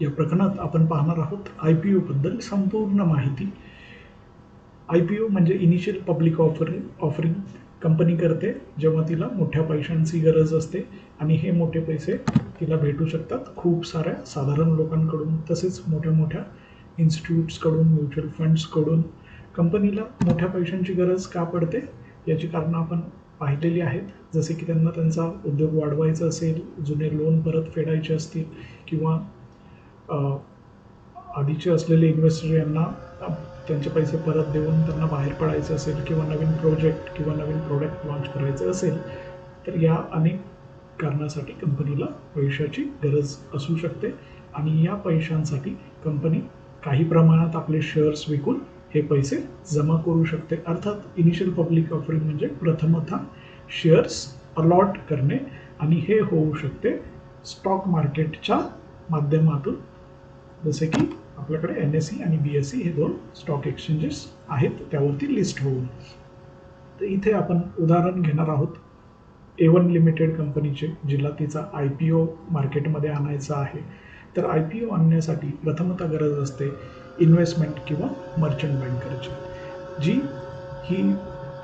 या प्रकरणात आपण पाहणार आहोत IPO बद्दल संपूर्ण माहिती. IPO म्हणजे इनिशियल पब्लिक ऑफरिंग कंपनी करते जेव्हा तिला मोठ्या पैशांची गरज असते आणि हे मोठे पैसे तिला भेटू शकतात खूप साऱ्या साधारण लोकांकडून, तसेच मोठ्या मोठ्या इन्स्टिट्यूट्सकडून, म्युच्युअल फंड्सकडून. कंपनीला मोठ्या पैशांची गरज का पडते याची कारणं आपण पाहिलेली आहेत, जसे की त्यांना त्यांचा उद्योग वाढवायचा असेल, जुने लोन परत फेडायचे असतील, किंवा आधीचे असलेले इन्व्हेस्टर यांना त्यांचे पैसे परत देऊन त्यांना बाहेर पडायचे असेल, किंवा नवीन प्रोजेक्ट किंवा नवीन प्रोडक्ट लॉन्च करायचे असेल, तर या अनेक कारणासाठी कंपनीला पैशाची गरज असू शकते. आणि या पैशांसाठी कंपनी काही प्रमाणात आपले शेअर्स विकून हे पैसे जमा करू शकते. अर्थात इनिशियल पब्लिक ऑफरिंग म्हणजे प्रथमतः शेअर्स अलॉट करणे, आणि हे होऊ शकते स्टॉक मार्केटच्या माध्यमातून, जसे की आपल्याकडे NSE आणि BSE हे दोन स्टॉक एक्सचेंजेस आहेत, त्यावरती लिस्ट होऊन. तर इथे आपण उदाहरण घेणार आहोत A1 लिमिटेड कंपनीचे, जिला तिचा IPO मार्केटमध्ये आणायचा आहे. तर IPO आणण्यासाठी प्रथमतः गरज असते इन्व्हेस्टमेंट किंवा मर्चंट बँकरची, जी ही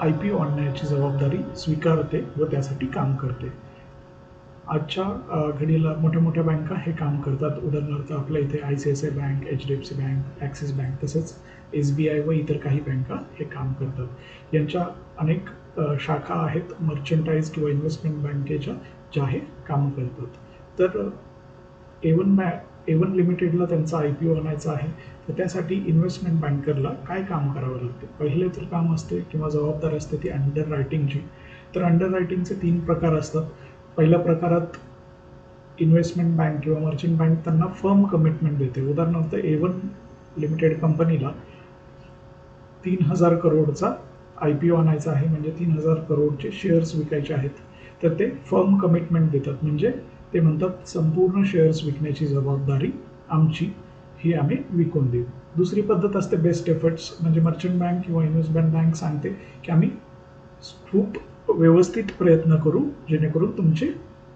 IPO आणण्याची जबाबदारी स्वीकारते व त्यासाठी काम करते. आजच्या घडीला मोठ्या मोठ्या बँका हे काम करतात. उदाहरणार्थ आपल्या इथे ICICI bank, HDFC bank, axis bank, तसेच SBI व इतर काही बँका हे काम करतात. यांच्या अनेक शाखा आहेत मर्चंटाईज किंवा इन्व्हेस्टमेंट बँकेच्या, ज्या हे काम करतात. तर A1 लिमिटेडला त्यांचा IPO आणायचा आहे, तर त्यासाठी इन्व्हेस्टमेंट बँकरला काय काम करावं लागते? पहिले तर काम असते किंवा जबाबदारी असते ती अंडर रायटिंगची. तर अंडर रायटिंगचे 3 प्रकार असतात. पहिल्या प्रकारात इन्व्हेस्टमेंट बँक किंवा मर्चंट बँक त्यांना फर्म कमिटमेंट देते. उदाहरणार्थ A1 लिमिटेड कंपनीला 3,000 करोडचा IPO आणायचा आहे, म्हणजे 3,000 करोडचे शेअर्स विकायचे आहेत. तर ते फर्म कमिटमेंट देतात, म्हणजे ते म्हणतात संपूर्ण शेअर्स विकण्याची जबाबदारी आमची, ही आम्ही विकून देऊ. दुसरी पद्धत असते बेस्ट एफर्ट्स, म्हणजे मर्चंट बँक किंवा इन्व्हेस्टमेंट बँक सांगते की आम्ही खूप व्यवस्थित प्रयत्न करू जेणेकरून तुमचे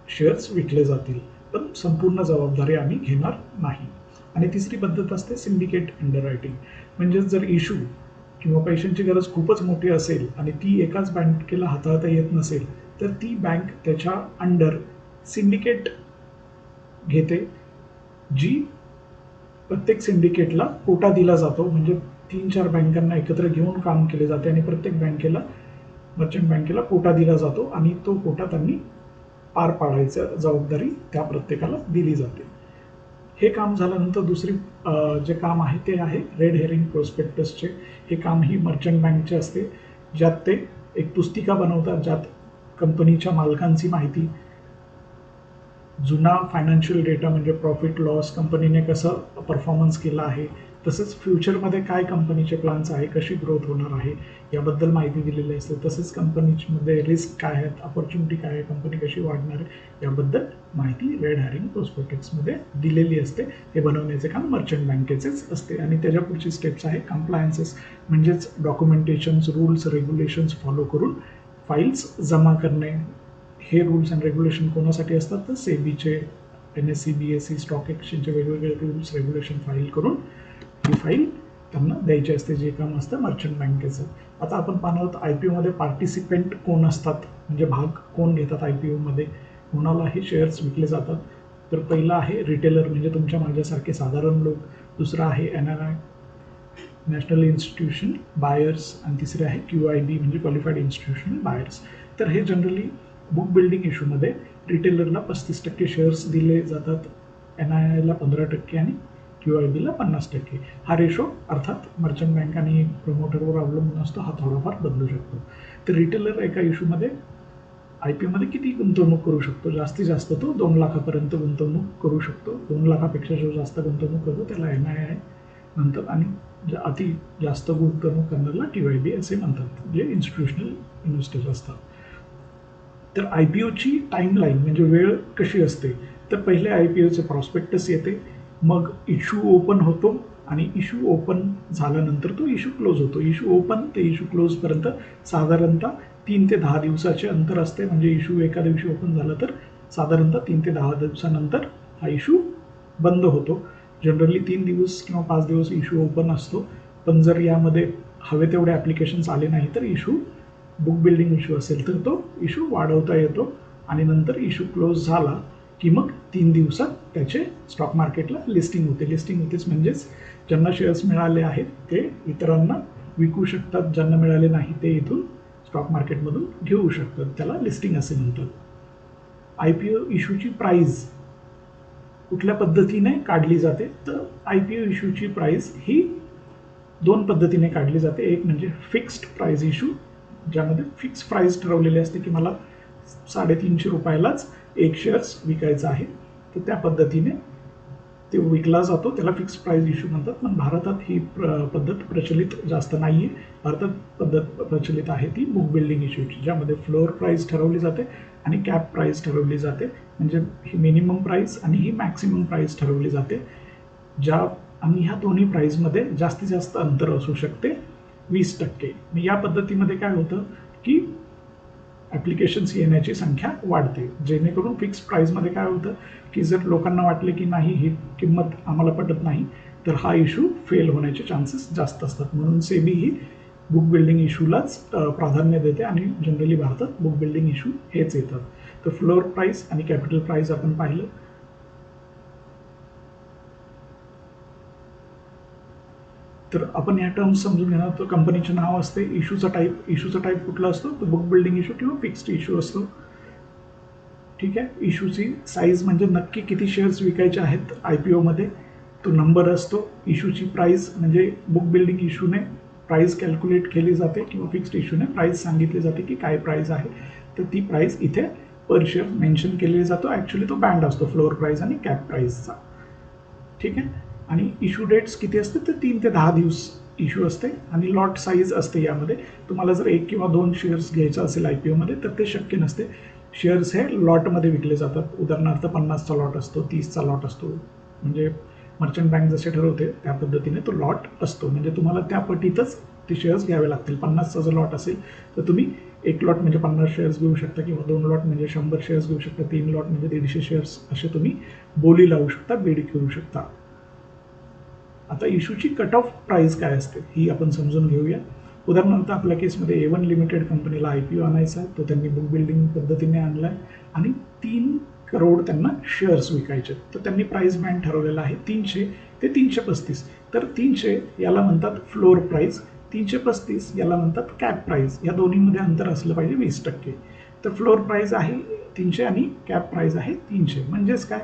शेअर्स विकले जातील, पण संपूर्ण जबाबदारी आम्ही घेणार नाही. आणि तिसरी पद्धत असते सिंडिकेट अंडर रायटिंग, म्हणजेच जर इश्यू किंवा पैशांची गरज खूपच मोठी असेल आणि ती एकाच बँकेला हाताळता येत नसेल, तर ती बँक त्याच्या अंडर सिंडिकेट घेते, जी प्रत्येक सिंडिकेटला कोटा दिला जातो, म्हणजे 3-4 बँकांना एकत्र घेऊन काम केले जाते आणि प्रत्येक बँकेला, मर्चंट बँकेला कोटा दिला जातो आणि तो कोटा त्यांनी पार पाडायची जबाबदारी त्या प्रत्येकाला दिली जाते. हे काम झाल्यानंतर दुसरी जे काम आहे ते आहे रेड हेरिंग प्रोस्पेक्टसचे. हे काम ही मर्चंट बँकचे असते, ज्यात ते एक पुस्तिका बनवतात, ज्यात कंपनीच्या मालकांची माहिती, जुना फायनान्शियल डेटा म्हणजे प्रॉफिट लॉस, कंपनीने कसं परफॉर्मन्स केला आहे, तसेच फ्युचरमध्ये काय कंपनीचे प्लॅन्स आहे, कशी ग्रोथ होणार आहे याबद्दल माहिती दिलेली असते. तसेच कंपनीमध्ये रिस्क काय आहेत, अपॉर्च्युनिटी काय आहे, कंपनी कशी वाढणार आहे याबद्दल माहिती रेड हेरिंग प्रोस्पेक्टसमध्ये दिलेली असते. हे बनवण्याचे काम मर्चंट बँकेचेच असते. आणि त्याच्या पुढची स्टेप्स आहे कंप्लायन्सेस, म्हणजेच डॉक्युमेंटेशन्स, रूल्स, रेग्युलेशन्स फॉलो करून फाईल्स जमा करणे. हे रूल्स अँड रेग्युलेशन कोणासाठी असतात? तर सेबीचे, NSE, BSE, स्टॉक एक्सचेंजचे वेगवेगळे रूल्स रेग्युलेशन फाईल करून ही फाईल त्यांना द्यायची असते, जे काम असतं मर्चंट बँकेचं. आता आपण पाहणार आहोत IPOमध्ये पार्टिसिपेंट कोण असतात, म्हणजे भाग कोण घेतात IPOमध्ये, कोणाला हे शेअर्स विकले जातात. तर पहिला आहे रिटेलर, म्हणजे तुमच्या माझ्यासारखे साधारण लोक. दुसरा आहे NII, नॅशनल इन्स्टिट्यूशन बायर्स, आणि तिसरे आहे QIB म्हणजे क्वालिफाईड इन्स्टिट्यूशनल बायर्स. तर हे जनरली बुक बिल्डिंग इश्यूमध्ये रिटेलरला 35% शेअर्स दिले जातात, NIIला 15% आणि QIBला 50%. हा रेशो अर्थात मर्चंट बँक आणि प्रमोटरवर अवलंबून असतो, हा थोडाफार बदलू शकतो. तर रिटेलर एका इश्यूमध्ये IPOमध्ये किती गुंतवणूक करू शकतो? जास्तीत जास्त तो 2 लाखापर्यंत गुंतवणूक करू शकतो. 2 लाखापेक्षा जो जास्त गुंतवणूक करतो त्याला NII म्हणतात, आणि अति जास्त गुंतवणूक करणाऱ्याला QIB असे म्हणतात, जे इन्स्टिट्यूशनल इन्व्हेस्टर्स असतात. तर IPOची टाईमलाईन म्हणजे वेळ कशी असते? तर पहिले IPOचे प्रॉस्पेक्टस येते, मग इश्यू ओपन होतो, आणि इश्यू ओपन झाल्यानंतर तो इश्यू क्लोज होतो. इश्यू ओपन ते इश्यू क्लोजपर्यंत साधारणतः 3 ते 10 दिवसाचे अंतर असते. म्हणजे इश्यू एका दिवशी ओपन झाला तर साधारणतः 3 ते 10 दिवसानंतर हा इश्यू बंद होतो. जनरली 3 दिवस किंवा 5 दिवस इश्यू ओपन असतो, पण जर यामध्ये हवे तेवढे ॲप्लिकेशन्स आले नाही तर इश्यू बुक बिल्डिंग इश्यू असेल तर तो इश्यू वाढवता येतो आणि नंतर इश्यू क्लोज झाला की मग 3 दिवसात त्याचे स्टॉक मार्केटला लिस्टिंग होते. लिस्टिंग होतेच म्हणजेच ज्यांना शेअर्स मिळाले आहेत ते इतरांना विकू शकतात, ज्यांना मिळाले नाही ते इथून स्टॉक मार्केटमधून घेऊ शकतात. त्याला लिस्टिंग असे म्हणतात. IPO इश्यूची प्राईज कुठल्या पद्धतीने काढली जाते तर IPO इश्यूची प्राईज ही 2 पद्धतीने काढली जाते. एक म्हणजे फिक्स्ड प्राईज इश्यू, ज्यामध्ये फिक्स प्राईज ठरवलेली असते की मला 350 रुपयालाच एक शेअर्स विकायचा आहे, तर त्या पद्धतीने ते विकला जातो, त्याला फिक्स प्राईज इश्यू म्हणतात. पण भारतात ही पद्धत प्रचलित जास्त नाही आहे. भारतात पद्धत प्रचलित आहे ती बुक बिल्डिंग इश्यूची, ज्यामध्ये फ्लोअर प्राईज ठरवली जाते आणि कॅप प्राईज ठरवली जाते. म्हणजे ही मिनिमम प्राईज आणि ही मॅक्सिमम प्राईज ठरवली जाते, आणि ह्या दोन्ही प्राईजमध्ये जास्तीत जास्त अंतर असू शकते 20%. या पद्धतीमध्ये काय होतं की ॲप्लिकेशन्स येण्याची संख्या वाढते, जेणेकरून फिक्स प्राईजमध्ये काय होतं की जर लोकांना वाटले की नाही ही किंमत आम्हाला पटत नाही तर हा इश्यू फेल होण्याचे चान्सेस जास्त असतात. म्हणून सेबी ही बुक बिल्डिंग इश्यूलाच प्राधान्य देते आणि जनरली भारतात बुक बिल्डिंग इश्यू हेच येतात. तर फ्लोअर प्राईस आणि कॅपिटल प्राईस आपण पाहिलं. तर आपण या टर्म्स समजून घेणार. तर कंपनीचे नाव असते, इश्यूचा टाईप कुठला असतो तो बुक बिल्डिंग इश्यू किंवा फिक्स्ड इश्यू असतो. ठीक आहे. इश्यूची साईज म्हणजे नक्की किती शेअर्स विकायचे आहेत IPOमध्ये तो नंबर असतो. इश्यूची प्राईस म्हणजे बुक बिल्डिंग इश्यूने प्राईस कॅल्क्युलेट केली जाते किंवा फिक्स्ड इश्यूने प्राईस सांगितली जाते की काय प्राईस आहे, तर ती प्राईस इथे पर शेअर मेन्शन केलेली जातो. ॲक्च्युली तो बँड असतो फ्लोअर प्राईस आणि कॅप प्राईसचा. ठीक आहे. आणि इश्यू डेट्स किती असते तर 3 ते 10 दिवस इश्यू असते आणि लॉट साईज असते. यामध्ये तुम्हाला जर 1 किंवा 2 शेअर्स घ्यायचं असेल IPOमध्ये तर ते शक्य नसते. शेअर्स हे लॉटमध्ये विकले जातात. उदाहरणार्थ 50चा लॉट असतो, 30चा लॉट असतो. म्हणजे मर्चंट बँक जसे ठरवते त्या पद्धतीने तो लॉट असतो. म्हणजे तुम्हाला त्या पटीतच ते शेअर्स घ्यावे लागतील. 50चा जर लॉट असेल तर तुम्ही 1 लॉट म्हणजे 50 शेअर्स घेऊ शकता किंवा 2 लॉट म्हणजे 100 शेअर्स घेऊ शकता, 3 लॉट म्हणजे 150 शेअर्स असे तुम्ही बोली लावू शकता, बीड करू शकता. आता इश्यूची कट ऑफ प्राईस काय असते ही आपण समजून घेऊया. उदाहरणार्थ आपल्या केसमध्ये A1 लिमिटेड कंपनीला IPO आणायचा आहे, तो त्यांनी बुक बिल्डिंग पद्धतीने आणला आहे आणि 3 करोड त्यांना शेअर्स विकायचे. तर त्यांनी प्राईस बँड ठरवलेला आहे 300 ते 335. तर 300 याला म्हणतात फ्लोअर प्राईस, 335 याला म्हणतात कॅप प्राईस. या दोन्हीमध्ये अंतर असलं पाहिजे 20%. तर फ्लोअर प्राईस आहे 300 आणि कॅप प्राईस आहे 300. म्हणजेच काय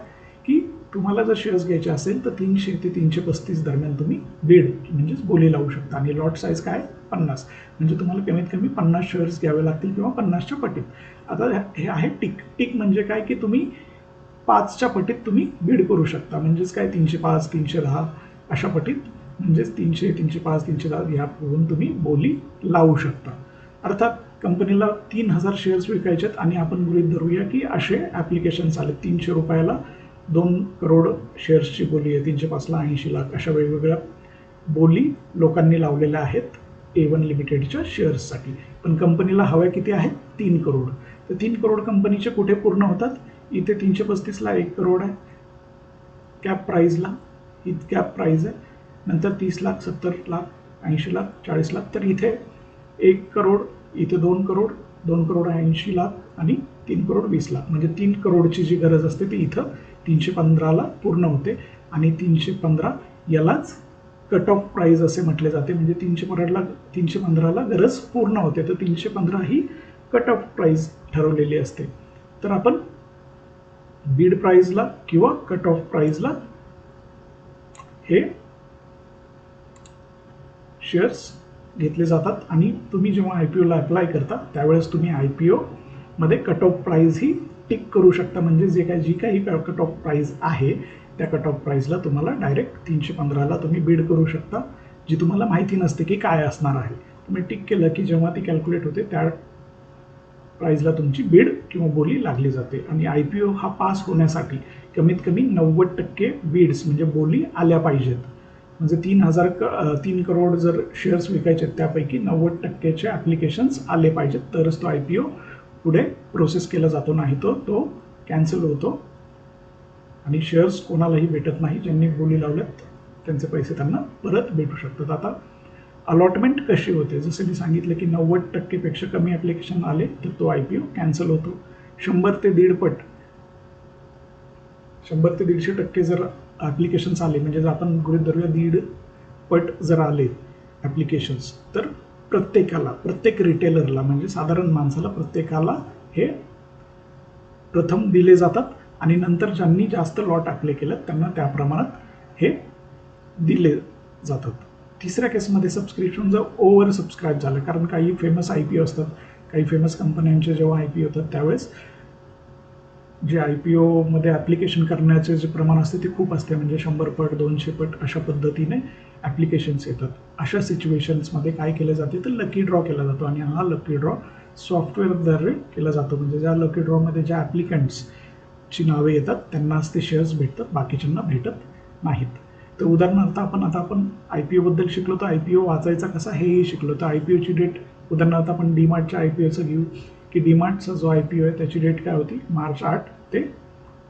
की तुम्हाला जर शेअर्स घ्यायचे असेल तर 300 ते 335 दरम्यान तुम्ही बीड म्हणजेच बोली लावू शकता. आणि लॉट साईज काय 50. म्हणजे तुम्हाला कमीत कमी 50 शेअर्स घ्यावे लागतील किंवा 50च्या पटीत. आता हे आहे टिक म्हणजे काय की तुम्ही 5च्या पटीत तुम्ही बीड करू शकता. म्हणजेच काय 305, 310 अशा पटीत, म्हणजेच 300, 305, 310 यावरून तुम्ही बोली लावू शकता. अर्थात कंपनीला 3000 शेअर्स विकायचे आहेत आणि आपण गृहीत धरूया की असे ॲप्लिकेशन्स आले 300 रुपयाला 2 करोड शेअर्सची बोली आहे, 305ला 80 लाख, अशा वेगवेगळ्या बोली लोकांनी लावलेल्या आहेत A1 लिमिटेडच्या शेअर्ससाठी. पण कंपनीला हव्या किती आहेत 3 करोड. तर 3 करोड कंपनीचे कुठे पूर्ण होतात, इथे 335ला 1 करोड आहे कॅप प्राईजला, ही कॅप प्राईज आहे. नंतर 30 लाख, 70 लाख, 80 लाख, 40 लाख, तर इथे 1 करोड, इथे 2 करोड, 2 करोड 80 लाख आणि 3 करोड 20 लाख. म्हणजे 3 करोडची जी गरज असते ती इथं 315ला पूर्ण होते आणि 315 यालाच कट ऑफ प्राईज असे म्हटले जाते. म्हणजे 315ला गरज पूर्ण होते, तर 315 ही कट ऑफ प्राईज ठरवलेली असते. तर आपण बीड प्राईजला किंवा कट ऑफ प्राईजला हे शेअर्स घेतले जातात आणि तुम्ही जेव्हा IPOला अप्लाय करता त्यावेळेस तुम्ही IPOमध्ये कट ऑफ प्राईज ही टिक करू शकता. म्हणजे जी काही कट ऑफ प्राईज आहे त्या कट ऑफ प्राईजला तुम्हाला डायरेक्ट 315ला तुम्ही बीड करू शकता, जी तुम्हाला माहिती नसते की काय असणार आहे. तुम्ही टिक केलं की जेव्हा ती कॅल्क्युलेट होते त्या प्राईजला तुमची बीड किंवा बोली लागली जाते. आणि IPO हा पास होण्यासाठी कमीत कमी 90% बीड्स म्हणजे बोली आल्या पाहिजेत. म्हणजे 3 करोड जर शेअर्स विकायचे त्यापैकी 90%चे ॲप्लिकेशन्स आले पाहिजेत, तरच तो IPO पुढे प्रोसेस केला जातो, नाही तो कॅन्सल होतो. आणि शेअर्स कोणालाही भेटत नाही. ज्यांनी बोली लावल्यात त्यांचे पैसे त्यांना परत भेटू शकतात. आता अलॉटमेंट कशी होते, जसं मी सांगितलं की 90% कमी ॲप्लिकेशन आले तर तो IPO कॅन्सल होतो. 100 ते 150% जर ॲप्लिकेशन्स आले, म्हणजे जर आपण गृहीत धरूया 1.5 जर आले ॲप्लिकेशन्स, तर प्रत्येक रिटेलरला म्हणजे साधारण माणसाला प्रत्येकाला हे प्रथम दिले जातात आणि नंतर ज्यांनी जास्त लॉट अप्लाय केलं त्यांना त्या प्रमाणात हे दिले जातात. तिसऱ्या केसमध्ये सबस्क्रिप्शन जर ओव्हर सबस्क्राईब झालं, कारण काही फेमस IPO असतात, काही फेमस कंपन्यांचे जेव्हा IPO होतात त्यावेळेस जे IPOमध्ये ॲप्लिकेशन करण्याचे जे प्रमाण असते ते खूप असते, म्हणजे 100 पट 200 पट अशा पद्धतीने ॲप्लिकेशन्स येतात. अशा सिच्युएशन्समध्ये काय केलं जाते तर लकी ड्रॉ केला जातो आणि हा लकी ड्रॉ सॉफ्टवेअरद्वारे केला जातो. म्हणजे ज्या लकी ड्रॉमध्ये ज्या ॲप्लिकंट्सची नावे येतात त्यांनाच ते शेअर्स भेटतात, बाकीच्यांना भेटत नाहीत. तर उदाहरणार्थ आपण IPOबद्दल शिकलो, तर IPO वाचायचा कसा हेही शिकलो. तर IPOची डेट उदाहरणार्थ आपण डीमार्टच्या IPOचं घेऊ की डीमार्टचा जो IPO आहे त्याची डेट काय होती, March 8 ते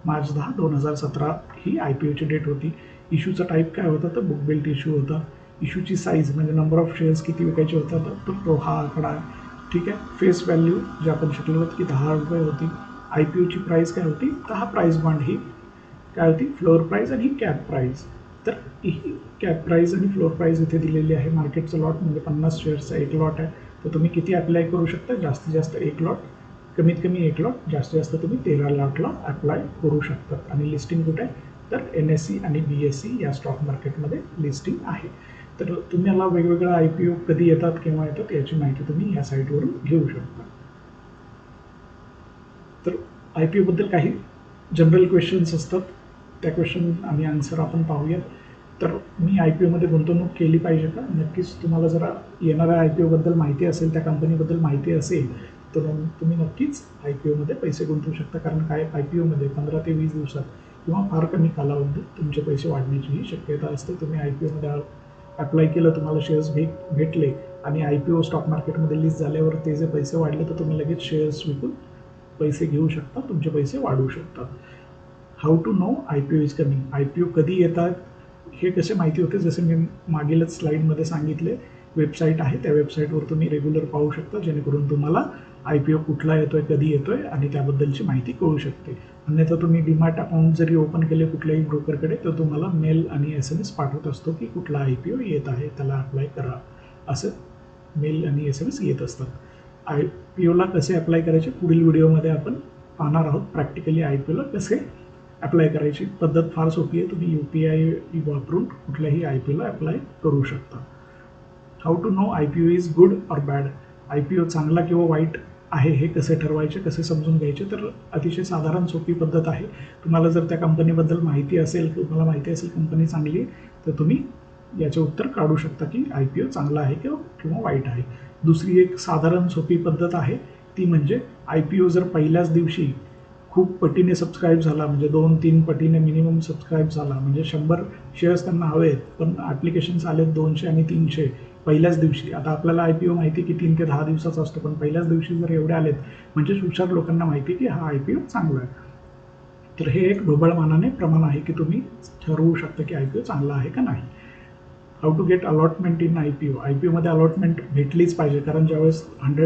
March 10, 2017 ही IPOची डेट होती. इश्यूचा टाईप काय होता तर बुक बिल्ट इश्यू होता. इश्यूची साईज म्हणजे नंबर ऑफ शेअर्स किती विकायचे होता तर तो हा आकडा आहे. ठीक आहे. फेस व्हॅल्यू जे आपण शिकलो होतं की 10 रुपये होती. IPOची प्राईस काय होती तर हा प्राईस बॉन्ड ही काय होती फ्लोअर प्राईस आणि ही कॅप प्राईस. तर ही कॅप प्राईस आणि फ्लोअर प्राईस इथे दिलेली आहे. मार्केटचं लॉट म्हणजे 50 शेअर्सचा एक लॉट आहे. तर तुम्ही किती अप्लाय करू शकता, जास्तीत जास्त एक लॉट, कमीत कमी एक लॉट, जास्तीत जास्त तुम्ही 13 लॉटला अप्लाय करू शकतात. आणि लिस्टिंग कुठे आहे तर NSE आणि BSE या स्टॉक मार्केटमध्ये लिस्टिंग आहे. तर तुम्हाला वेगवेगळ्या IPO कधी येतात केव्हा येतात याची माहिती तुम्ही या साईटवरून घेऊ शकता. तर IPOबद्दल काही जनरल क्वेश्चन्स असतात, त्या क्वेश्चन आणि आन्सर आपण पाहूयात. तर मी IPOमध्ये गुंतवणूक केली पाहिजे का? नक्कीच. तुम्हाला जर येणाऱ्या IPOबद्दल माहिती असेल, त्या कंपनीबद्दल माहिती असेल तर तुम्ही नक्कीच IPOमध्ये पैसे गुंतवू शकता. कारण काय IPOमध्ये 15 ते 20 दिवसात किंवा फार कमी कालावधीत तुमचे पैसे वाढण्याचीही शक्यता असते. तुम्ही IPOमध्ये अप्लाय केलं, तुम्हाला शेअर्स भेटले आणि IPO स्टॉक मार्केटमध्ये लिस्ट झाल्यावर ते जे पैसे वाढले तर तुम्ही लगेच शेअर्स विकून पैसे घेऊ शकता, तुमचे पैसे वाढवू शकता. How to know IPO is coming. IPO कधी येतात हे कसे माहिती होते, जसे मी मागीलच स्लाईडमध्ये सांगितले, वेबसाईट आहे, त्या वेबसाईटवर तुम्ही रेग्युलर पाहू शकता, जेणेकरून तुम्हाला IPO कुठला येतोय, कधी येतोय आणि त्याबद्दलची माहिती कळू शकते. अन्यथा तुम्ही डीमार्ट अकाउंट जरी ओपन केले कुठल्याही ब्रोकरकडे तर तुम्हाला मेल आणि SMS पाठवत असतो की कुठला IPO येत आहे, त्याला अप्लाय करा, असं मेल आणि SMS येत असतात. IPOला कसे अप्लाय करायचे पुढील व्हिडिओमध्ये आपण पाहणार आहोत. प्रॅक्टिकली IPOला कसे अप्लाय करायची पद्धत फार सोपी आहे. तुम्ही UPI वापरून कुठल्याही IPOला अप्लाय करू शकता. How to know IPO is good or bad. IPO चांगला किंवा वाईट आहे हे कसे ठरवायचे, कसे समजून घ्यायचे, तर अतिशय साधारण सोपी पद्धत आहे. तुम्हाला जर त्या कंपनीबद्दल माहिती असेल, तुम्हाला माहिती असेल कंपनी चांगली तर तुम्ही याचे उत्तर काढू शकता की IPO चांगला आहे किंवा वाईट आहे. दुसरी एक साधारण सोपी पद्धत आहे ती म्हणजे IPO जर पहिल्याच दिवशी खूप पटीने सबस्क्राईब झाला, म्हणजे 2-3 पटीने मिनिमम सबस्क्राईब झाला, म्हणजे 100 शेअर्स त्यांना हवे आहेत पण ॲप्लिकेशन्स आलेत 200 आणि 300 पहिल्याच दिवशी. आता आपल्याला IPO माहिती की 3 ते 10 दिवसाचा असतो, पण पहिल्याच दिवशी जर एवढे आलेत म्हणजे हुशार लोकांना माहिती की हा IPO चांगला आहे. तर हे एक ढोबळमानाने प्रमाण आहे की तुम्ही ठरवू शकता की IPO चांगला आहे का नाही. How to get allotment in IPO. IPOमध्ये अलॉटमेंट भेटलीच पाहिजे, कारण ज्यावेळेस 100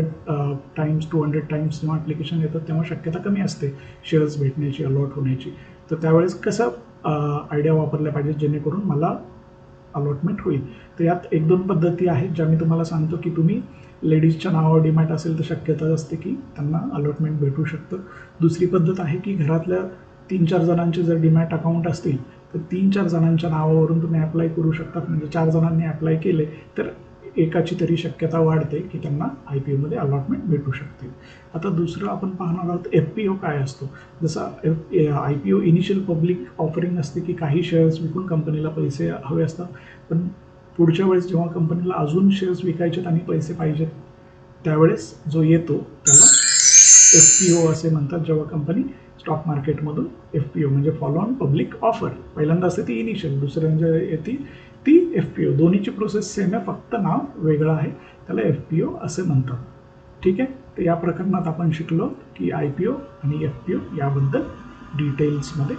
टाइम्स 200 टाइम्स जेव्हा ॲप्लिकेशन येतात तेव्हा शक्यता कमी असते शेअर्स भेटण्याची, अलॉट होण्याची. तर त्यावेळेस कसं आयडिया वापरल्या पाहिजे जेणेकरून मला अलॉटमेंट होईल. तर यात 1-2 पद्धती आहेत ज्या मी तुम्हाला सांगतो की तुम्ही लेडीजच्या नावावर डीमॅट असेल तर शक्यता असते की त्यांना अलॉटमेंट भेटू शकतं. दुसरी पद्धत आहे की घरातल्या 3-4 जणांचे जर डीमॅट अकाउंट असतील तर 3-4 जणांच्या नावावरून तुम्ही अप्लाय करू शकता. म्हणजे 4 जणांनी अप्लाय केले तर एकाची तरी शक्यता वाढते की त्यांना IPOमध्ये अलॉटमेंट भेटू शकते. आता दुसरं आपण पाहणार आहोत FPO काय असतो. जसं IPO इनिशियल पब्लिक ऑफरिंग असते की काही शेअर्स विकून कंपनीला पैसे हवे असतात, पण पुढच्या वेळेस जेव्हा कंपनीला अजून शेअर्स विकायचेत आणि पैसे पाहिजेत त्यावेळेस जो येतो त्याला FPO असे म्हणतात. जेव्हा कंपनी स्टॉक मार्केटमधून FPO म्हणजे फॉलो ऑन पब्लिक ऑफर, पहिल्यांदा असते ती इनिशियल, दुसऱ्यांदा येते ती FPO. दोन्हीची प्रोसेस सेम आहे, फक्त नाव वेगळं आहे, त्याला FPO असे म्हणतात. ठीक आहे. तर या प्रकरणात आपण शिकलो की IPO आणि FPO याबद्दल डिटेल्समध्ये